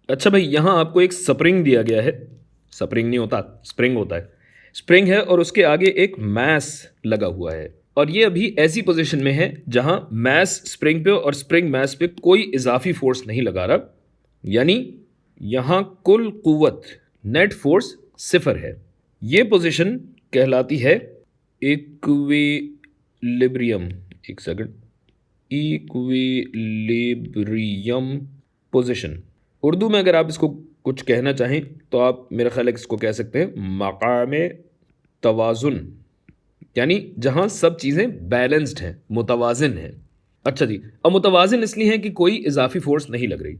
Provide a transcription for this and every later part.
अच्छा भाई, यहाँ आपको एक स्प्रिंग दिया गया है। स्प्रिंग नहीं होता, स्प्रिंग होता है। स्प्रिंग है और उसके आगे एक मैस लगा हुआ है, और ये अभी ऐसी पोजीशन में है जहां मैस स्प्रिंग पे और स्प्रिंग मैस पे कोई इजाफी फोर्स नहीं लगा रहा, यानी यहाँ कुल कुव्वत, नेट फोर्स सिफर है। ये पोजीशन कहलाती है इक्विलिब्रियम। एक सेकंड, इक्विलिब्रियम पोजीशन। उर्दू में अगर आप इसको कुछ कहना चाहें तो आप मेरा ख्याल है कि इसको कह सकते हैं मकाम तवाजुन, यानी जहां सब चीज़ें बैलेंस्ड हैं, मुतवाजिन हैं। अच्छा जी, अब मुतवाजिन इसलिए है कि कोई इजाफी फोर्स नहीं लग रही।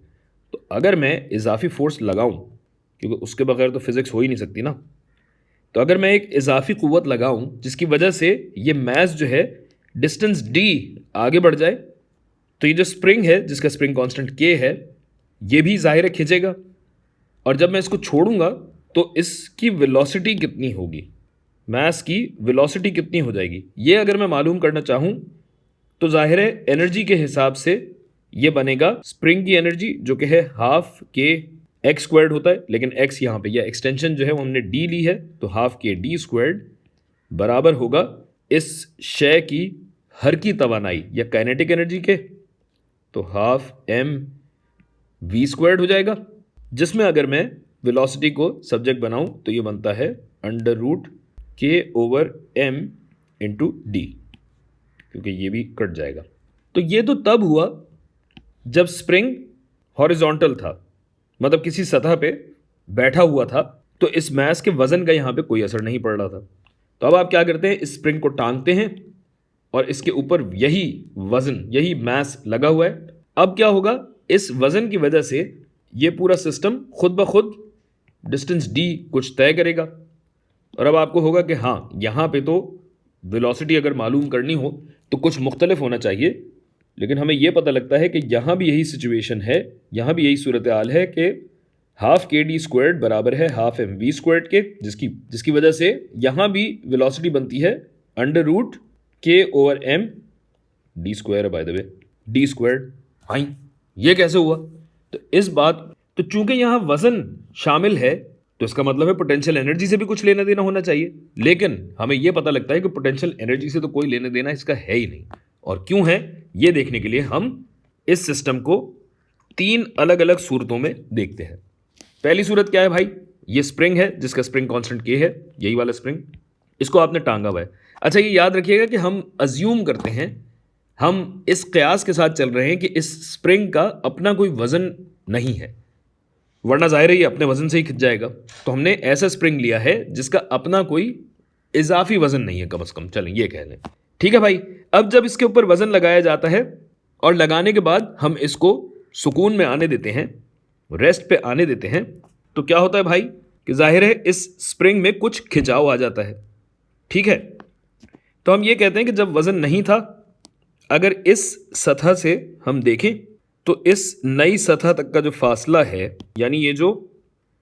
तो अगर मैं इजाफी फोर्स लगाऊं, क्योंकि उसके बगैर तो फिजिक्स हो ही नहीं सकती ना, तो अगर मैं एक इजाफी कुव्वत लगाऊं जिसकी वजह से ये मैस जो है डिस्टेंस डी आगे बढ़ जाए, तो ये जो स्प्रिंग है जिसका स्प्रिंग कांस्टेंट के है, ये भी ज़ाहिर है खिंचेगा। और जब मैं इसको छोड़ूंगा तो इसकी वेलोसिटी कितनी होगी, मास की वेलोसिटी कितनी हो जाएगी, ये अगर मैं मालूम करना चाहूँ तो जाहिर है एनर्जी के हिसाब से ये बनेगा स्प्रिंग की एनर्जी जो कि है हाफ के एक्स स्क्वायर्ड होता है, लेकिन एक्स यहाँ पे यह एक्सटेंशन जो है वो हमने डी ली है, तो हाफ के डी स्क्वायर्ड बराबर होगा इस शय की हर की तवानाई या काइनेटिक एनर्जी के, तो हाफ एम वी स्क्वायर्ड हो जाएगा, जिसमें अगर मैं वेलोसिटी को सब्जेक्ट बनाऊं तो ये बनता है under root K over M into D, क्योंकि ये भी कट जाएगा। तो ये तो तब हुआ जब स्प्रिंग हॉरिजॉन्टल था, मतलब किसी सतह पे बैठा हुआ था, तो इस मैस के वजन का यहाँ पे कोई असर नहीं पड़ रहा था। तो अब आप क्या करते हैं, इस स्प्रिंग को टांगते हैं और इसके ऊपर यही वजन, यही मैस लगा हुआ है। अब क्या होगा, इस वजन की वजह से ये पूरा सिस्टम खुद ब खुद डिस्टेंस डी कुछ तय करेगा। और अब आपको होगा कि हाँ, यहाँ पे तो वेलोसिटी अगर मालूम करनी हो तो कुछ मुख्तलिफ होना चाहिए, लेकिन हमें यह पता लगता है कि यहाँ भी यही सिचुएशन है, यहाँ भी यही सूरत हाल है कि हाफ के डी स्क्वायर्ड बराबर है हाफ एम वी स्क्वायर्ड के, जिसकी वजह से यहाँ भी वेलोसिटी बनती है under root K over M D square, by the way D squared. हाँ, ये कैसे हुआ? तो इस बात, तो चूंकि यहाँ वजन शामिल है तो इसका मतलब है पोटेंशियल एनर्जी से भी कुछ लेना देना होना चाहिए, लेकिन हमें यह पता लगता है कि पोटेंशियल एनर्जी से तो कोई लेना देना इसका है ही नहीं। और क्यों है ये देखने के लिए हम इस सिस्टम को तीन अलग अलग सूरतों में देखते हैं। पहली सूरत क्या है भाई, ये स्प्रिंग है जिसका स्प्रिंग कांस्टेंट के है, यही वाला स्प्रिंग, इसको आपने टांगा हुआ है। अच्छा, ये याद रखिएगा कि हम अज्यूम करते हैं, हम इस कयास के साथ चल रहे हैं कि इस स्प्रिंग का अपना कोई वजन नहीं है, वरना जाहिर है ये अपने वजन से ही खिंच जाएगा। तो हमने ऐसा स्प्रिंग लिया है जिसका अपना कोई इजाफी वजन नहीं है, कम से कम चलें ये कह लें। ठीक है भाई, अब जब इसके ऊपर वजन लगाया जाता है और लगाने के बाद हम इसको सुकून में आने देते हैं, रेस्ट पे आने देते हैं, तो क्या होता है भाई कि जाहिर है इस स्प्रिंग में कुछ खिंचाव आ जाता है। ठीक है, तो हम ये कहते हैं कि जब वजन नहीं था, अगर इस सतह से हम देखें तो इस नई सतह तक का जो फासला है, यानी ये जो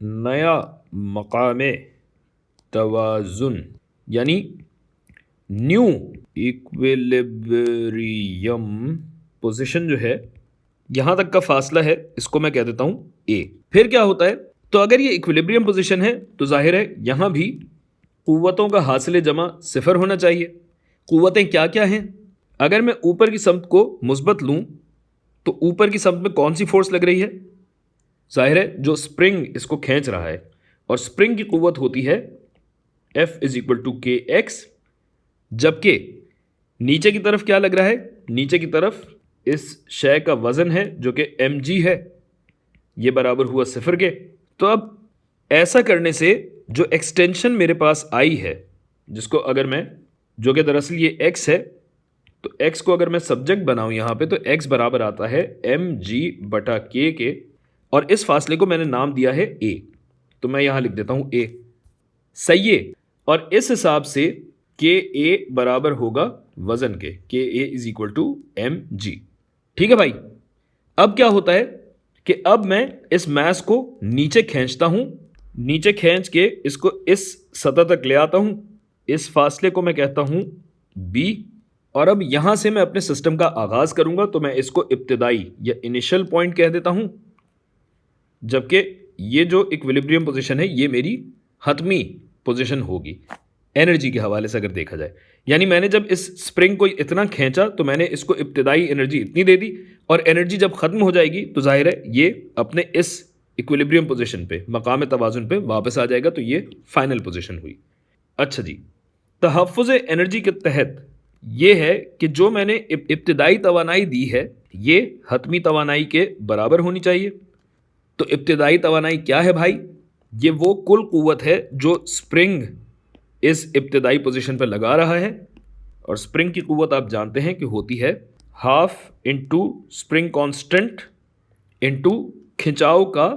नया मकामे तवाजुन यानी न्यू इक्विलिब्रियम पोजीशन जो है, यहां तक का फासला है, इसको मैं कह देता हूं ए। फिर क्या होता है, तो अगर ये इक्विलिब्रियम पोजीशन है तो जाहिर है यहां भी कुव्वतों का हासिल जमा सिफर होना चाहिए। कुव्वतें क्या क्या हैं? अगर मैं ऊपर की समत को मुस्बत लूं तो ऊपर की समत में कौन सी फोर्स लग रही है? जाहिर है जो स्प्रिंग इसको खींच रहा है, और स्प्रिंग की कुव्वत होती है F इज इक्वल टू के एक्स, जबकि नीचे की तरफ क्या लग रहा है, नीचे की तरफ इस शय का वजन है जो कि mg है, ये बराबर हुआ सिफर के। तो अब ऐसा करने से जो एक्सटेंशन मेरे पास आई है, जिसको अगर मैं, जो कि दरअसल ये x है, तो x को अगर मैं सब्जेक्ट बनाऊं यहां पे, तो x बराबर आता है mg बटा k के, और इस फासले को मैंने नाम दिया है a, तो मैं यहां लिख देता हूं a। सही है, और इस हिसाब से के ए बराबर होगा वजन के, के A is equal to M G. ठीक है भाई, अब क्या होता है कि अब मैं इस मैस को नीचे खींचता हूं, नीचे खींच के इसको इस सतह तक ले आता हूं, इस फासले को मैं कहता हूं बी, और अब यहां से मैं अपने सिस्टम का आगाज करूंगा, तो मैं इसको इब्तिदाई या इनिशियल पॉइंट कह देता हूं। जबकि ये जो इक्विलिब्रियम पोजीशन है ये मेरी हतमी पोजीशन होगी एनर्जी के हवाले से अगर देखा जाए। यानी मैंने जब इस स्प्रिंग को इतना खींचा तो मैंने इसको इब्तिदाई एनर्जी इतनी दे दी, और एनर्जी जब ख़त्म हो जाएगी तो जाहिर है ये अपने इस इक्विलिब्रियम पोजीशन पे, मकाम तवाज़ुन पे वापस आ जाएगा। तो ये फाइनल पोजीशन हुई। अच्छा जी, तहफ़्फ़ुज़ एनर्जी के तहत ये है कि जो मैंने इब्तिदाई तवानाई दी है ये हतमी तवानाई के बराबर होनी चाहिए। तो इब्तिदाई तवानाई क्या है भाई? ये वो कुल क़ुव्वत है जो स्प्रिंग इस इब्तिदाई पोजीशन पर लगा रहा है, और स्प्रिंग की क़ुव्वत आप जानते हैं कि होती है half into spring constant into खिंचाव का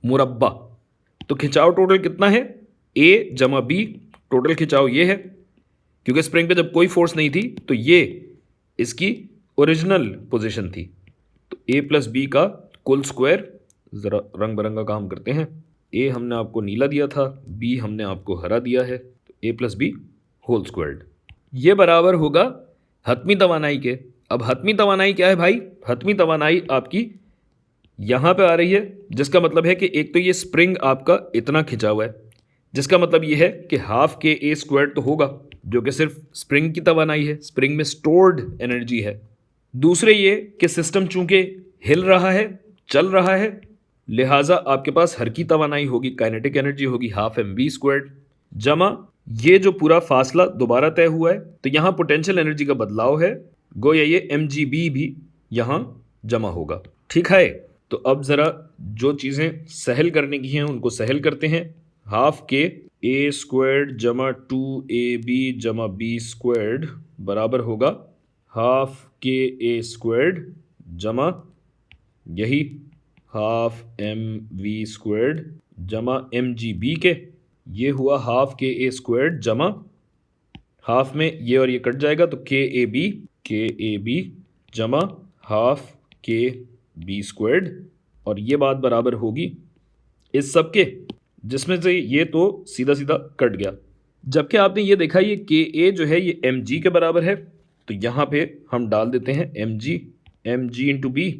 मुरब्बा। तो खिंचाव टोटल कितना है? ए जमा बी, टोटल खिंचाव ये है। क्योंकि स्प्रिंग पे जब कोई फोर्स नहीं थी तो ये इसकी ओरिजिनल पोजीशन थी। तो ए प्लस बी का कुल स्क्वायर, ज़रा रंग बिरंगा काम करते हैं। ए हमने आपको नीला दिया था, बी हमने आपको हरा दिया है, तो ए प्लस बी होल स्क्वायर्ड, ये बराबर होगा हतमी तवानाई के। अब हतमी तवानाई क्या है भाई? हतमी तवानाई आपकी यहाँ पे आ रही है, जिसका मतलब है कि एक तो ये स्प्रिंग आपका इतना खिंचा हुआ है, जिसका मतलब ये है कि हाफ के ए स्क्वायर्ड तो होगा, जो कि सिर्फ स्प्रिंग की तवानाई है, स्प्रिंग में स्टोर्ड एनर्जी है। दूसरे ये कि सिस्टम चूंकि हिल रहा है, चल रहा है, लिहाजा आपके पास हर की तवानाई होगी, काइनेटिक एनर्जी होगी हाफ एम वी स्क्वायर्ड, जमा ये जो पूरा फासला दोबारा तय हुआ है तो यहाँ पोटेंशियल एनर्जी का बदलाव है, गोया ये एम जी बी भी यहाँ जमा होगा। ठीक है, तो अब ज़रा जो चीज़ें सहल करने की हैं उनको सहल करते हैं। हाफ के ए स्क्वायर्ड जमा 2ab जमा बी स्क्वायर्ड बराबर होगा हाफ के ए स्क्वायर्ड जमा यही हाफ एम वी स्क्वायर्ड जमा एम जी बी के, ये हुआ हाफ के ए स्क्वायर्ड जमा हाफ में ये और ये कट जाएगा तो के ए बी जमा हाफ के बी स्क्वायर्ड, और ये बात बराबर होगी इस सब के, जिसमें से ये तो सीधा सीधा कट गया। जबकि आपने ये देखा ये के ए जो है ये एम जी के बराबर है, तो यहाँ पे हम डाल देते हैं एम जी इंटू बी,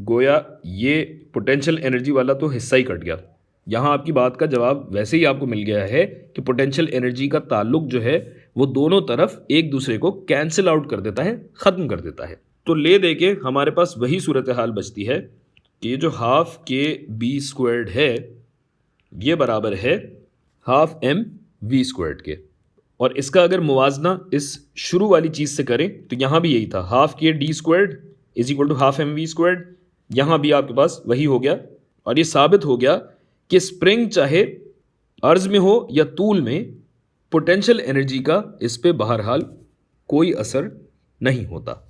गोया ये पोटेंशियल एनर्जी वाला तो हिस्सा ही कट गया। यहाँ आपकी बात का जवाब वैसे ही आपको मिल गया है कि पोटेंशियल एनर्जी का ताल्लुक जो है वो दोनों तरफ एक दूसरे को कैंसिल आउट कर देता है, ख़त्म कर देता है। तो ले दे के हमारे पास वही सूरत हाल बचती है कि ये जो हाफ के बी स्क्वायर्ड है ये बराबर है हाफ एम वी स्क्वायर्ड के, और इसका अगर मुवाजना इस शुरू वाली चीज़ से करें तो यहाँ भी यही था, half K D squared is equal to half M V squared. यहाँ भी आपके पास वही हो गया, और ये साबित हो गया कि स्प्रिंग चाहे अर्ज में हो या तूल में, पोटेंशियल एनर्जी का इस पे बहरहाल कोई असर नहीं होता।